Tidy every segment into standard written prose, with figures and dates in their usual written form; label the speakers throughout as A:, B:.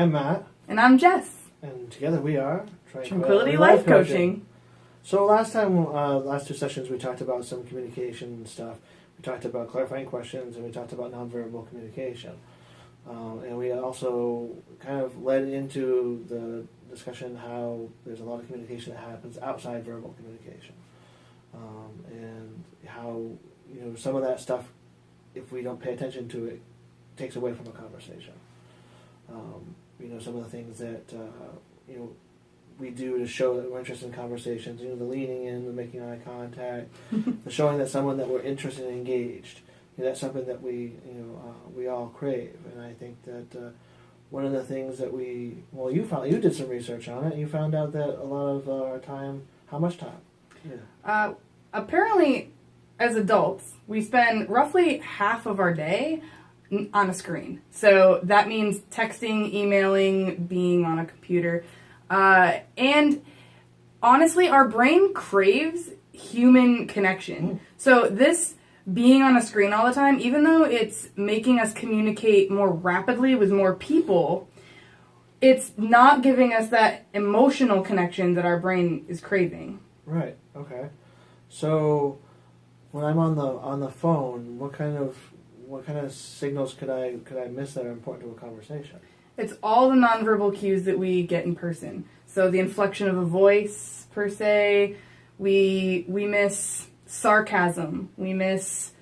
A: I'm Matt.
B: And I'm Jess.
A: And together we are
B: Tranquility Life Coaching.
A: So last two sessions, we talked about some communication stuff. We talked about clarifying questions, and we talked about nonverbal communication. And we also kind of led into the discussion how there's a lot of communication that happens outside verbal communication. And how, some of that stuff, if we don't pay attention to it, takes away from a conversation. Some of the things that, we do to show that we're interested in conversations, the leaning in, the making eye contact, the showing that someone that we're interested and engaged. That's something that we all crave. And I think that one of the things that you did some research on it, and you found out that a lot of our time, how much time?
B: Yeah. Apparently, as adults, we spend roughly half of our day on a screen. So that means texting, emailing, being on a computer. And honestly, our brain craves human connection. So this being on a screen all the time, even though it's making us communicate more rapidly with more people, it's not giving us that emotional connection that our brain is craving.
A: Right. Okay. So when I'm on the phone, what kind of signals could I miss that are important to a conversation?
B: It's all the nonverbal cues that we get in person. So the inflection of a voice, per se. We miss sarcasm. We miss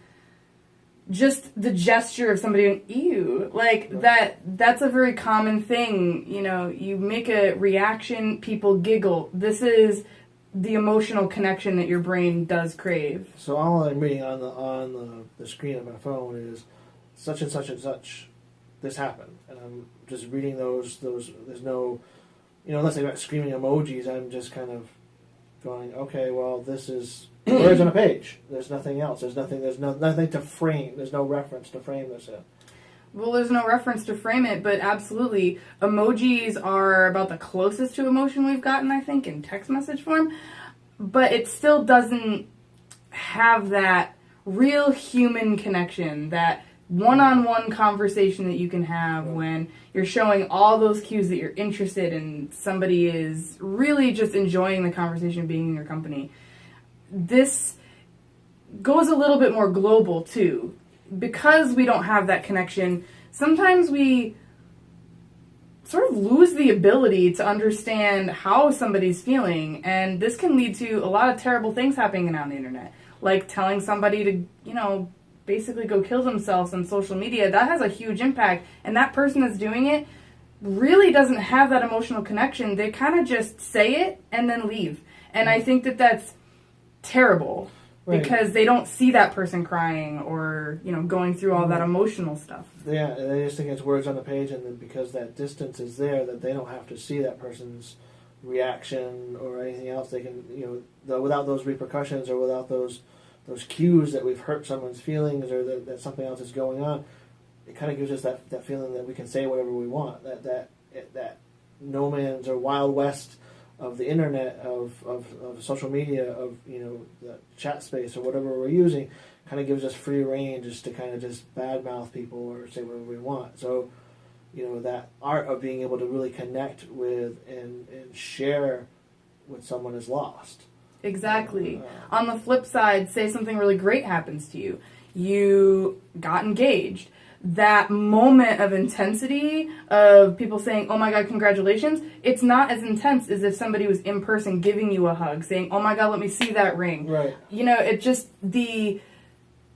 B: just the gesture of somebody going, ew. Like, right. That's a very common thing. You make a reaction, people giggle. This is the emotional connection that your brain does crave.
A: So all I'm reading on the screen of my phone is such and such and such. This happened, and I'm just reading those. There's no, unless I got screaming emojis, I'm just kind of going, okay, well, this is words on a page. There's nothing else. There's nothing to frame. There's no reference to frame this in.
B: Well, there's no reference to frame it, but absolutely, emojis are about the closest to emotion we've gotten, I think, in text message form. But it still doesn't have that real human connection, that one-on-one conversation that you can have when you're showing all those cues that you're interested in. Somebody is really just enjoying the conversation, being in your company. This goes a little bit more global, too. Because we don't have that connection, sometimes we sort of lose the ability to understand how somebody's feeling, and this can lead to a lot of terrible things happening on the internet. Like telling somebody to, basically go kill themselves on social media. That has a huge impact, and that person that's doing it really doesn't have that emotional connection. They kind of just say it and then leave. And I think that that's terrible. Right. Because they don't see that person crying or, going through all that emotional stuff. Yeah,
A: they just think it's words on the page, and then because that distance is there, that they don't have to see that person's reaction or anything else. They can, without those repercussions or without those cues that we've hurt someone's feelings or that something else is going on, it kind of gives us that feeling that we can say whatever we want. That no man's or Wild West of the internet, of social media, of the chat space or whatever we're using, kind of gives us free rein just to kind of just badmouth people or say whatever we want. So, that art of being able to really connect with and share with someone is lost.
B: Exactly. On the flip side, say something really great happens to you. You got engaged. That moment of intensity of people saying, oh my God, congratulations, it's not as intense as if somebody was in person giving you a hug, saying, oh my God, let me see that ring.
A: Right.
B: It just, the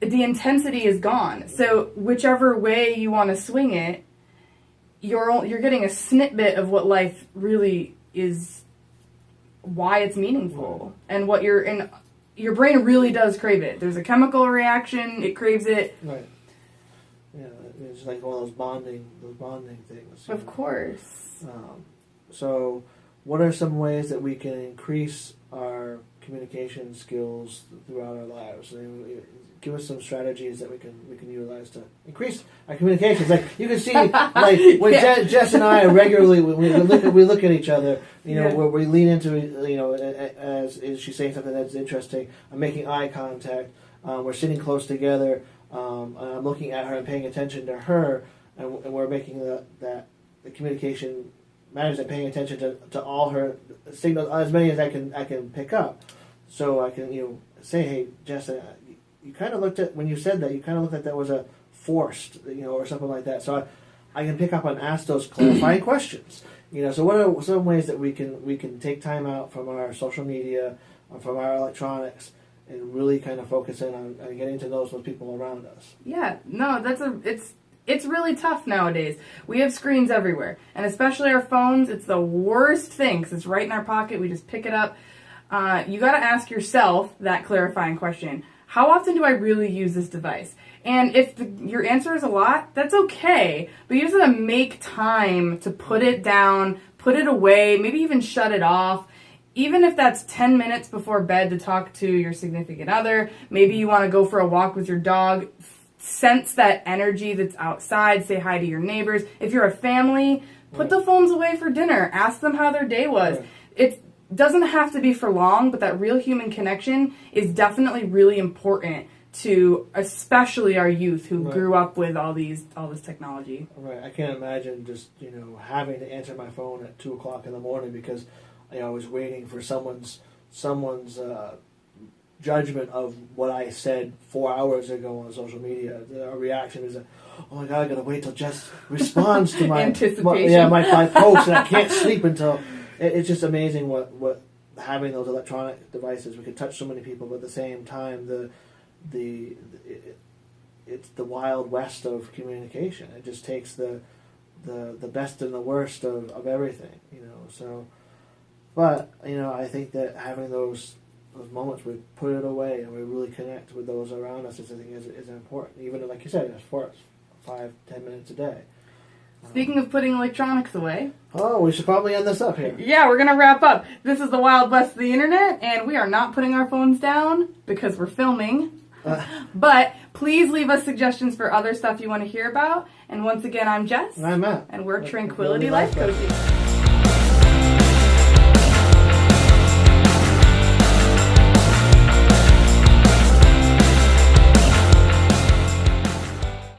B: intensity is gone. So whichever way you want to swing it, you're getting a snippet of what life really is, why it's meaningful, and what your brain really does crave it. There's a chemical reaction, it craves it.
A: Right. Yeah, it's like one of those bonding things.
B: Of course.
A: So, what are some ways that we can increase our communication skills throughout our lives? Give us some strategies that we can utilize to increase our communications. Like you can see, like when Jess and I regularly we look at each other, where we lean into, as is she saying something that's interesting. I'm making eye contact. We're sitting close together. I'm looking at her and paying attention to her, and we're making that the communication matters and paying attention to all her signals, as many as I can pick up, so I can say, hey, Jess, you kind of looked at when you said that, you kind of looked at that was a forced, or something like that. So I can pick up and ask those clarifying questions. So what are some ways that we can take time out from our social media or from our electronics and really kind of focus in on getting to know those people around us?
B: Yeah, no, it's really tough nowadays. We have screens everywhere, and especially our phones. It's the worst thing because it's right in our pocket. We just pick it up. You got to ask yourself that clarifying question. How often do I really use this device? And if your answer is a lot, that's okay. But you just got to make time to put it down, put it away, maybe even shut it off. Even if that's 10 minutes before bed to talk to your significant other, maybe you want to go for a walk with your dog, sense that energy that's outside, say hi to your neighbors. If you're a family, put the phones away for dinner. Ask them how their day was.
A: Right.
B: It doesn't have to be for long, but that real human connection is definitely really important to especially our youth who grew up with all this technology.
A: Right. I can't imagine just, having to answer my phone at 2 o'clock in the morning because I was waiting for someone's judgment of what I said 4 hours ago on social media. Our reaction is, oh my God, I gotta wait till Jess responds to my
B: anticipation.
A: my post, and I can't sleep until. It's just amazing what having those electronic devices. We can touch so many people, but at the same time, it's the wild west of communication. It just takes the best and the worst of everything, So, but I think that having those moments we put it away and we really connect with those around us is important. Even like you said, it's for 5-10 minutes a day.
B: Speaking of putting electronics away.
A: Oh, we should probably end this up here.
B: Yeah, we're going to wrap up. This is the Wild West of the Internet, and we are not putting our phones down because we're filming. But please leave us suggestions for other stuff you want to hear about. And once again, I'm Jess.
A: And I'm Matt.
B: And we're Tranquility Life Coaching.